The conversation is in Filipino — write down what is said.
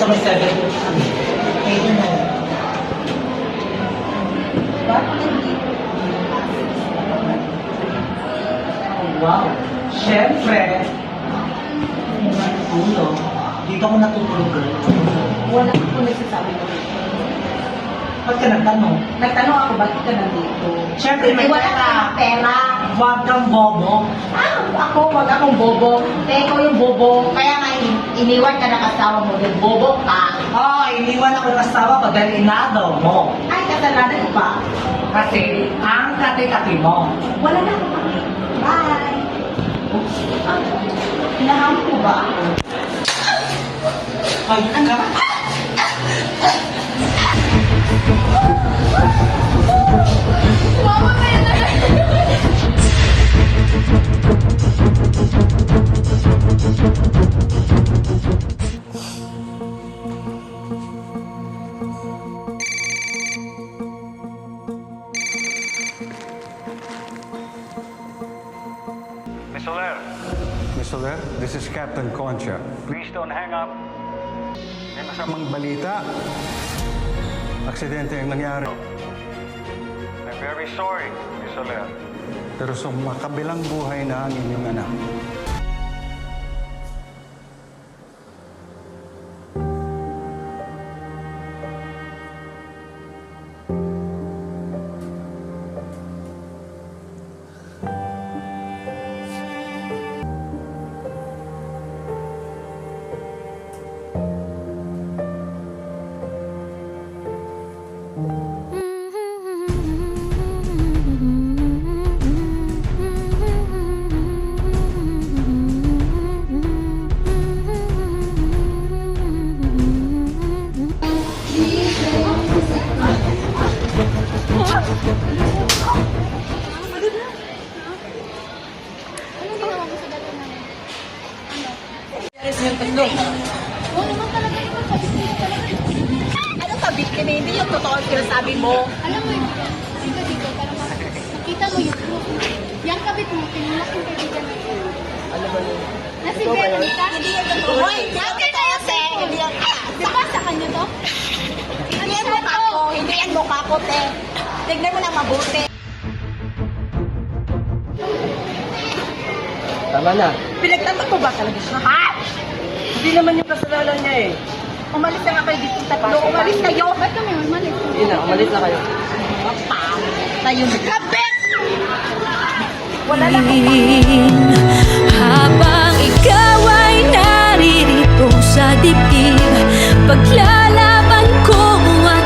may 7 kami. Pwede na. Bakit hindi? Wow! Siyempre, tulog. Dito ako natutulog girl. Wala ko nagsasabi ko. Ba't ka nagtanong? Nagtanong ako, bakit ka nandito? Siyempre, may Wala pera. kang pera. Huwag kang bobo. Wag akong bobo. Ikaw yung bobo. Kaya nga, iniwan ka ng asawa mo. Yung bobo ka. Oo, iniwan ako ng asawa ko dahil inadaw mo. Ay, kasalanan ko pa. Kasi, ang kati-kati mo. Wala na akong pake. Bye. Oops. Hinahamon mo ba ako? Ay, ka. Mama, kaya na. Miss Soler, Miss Soler, this is Captain Concha. please don't hang up. May masamang balita. Aksidente ang nangyari. I'm very sorry, Miss Soler. Pero sumakabilang buhay na ang inyong anak. Oo naman talaga ito. Sabit mo talaga. Anong sabit ka na? Hindi yung totoo ang sinasabi mo. Alam mo, dito, para makita mo yung proof. Yung kabit mo, pinulak yung kaibigan mo. Ano ba yun? Na si Veronica? Hindi yan totoo. Hoy, yan totoo kasi. Hindi yan. Di ba sa kanya to? Hindi yan mukha ko. Hindi yan mukha ko, te. Tignan mo na mabuti. Tama na. Pinagtanggol mo ba talaga siya? Ha? Hindi naman yung kasalanan niya eh. Umalis na nga kayo dito tatlo. Umalis kayo. Ba't kami umalis? Hindi na, umalis na kayo. Tayo na. Kabit! Wala na akong Habang ikaw ay naririto sa dibdib, paglalakad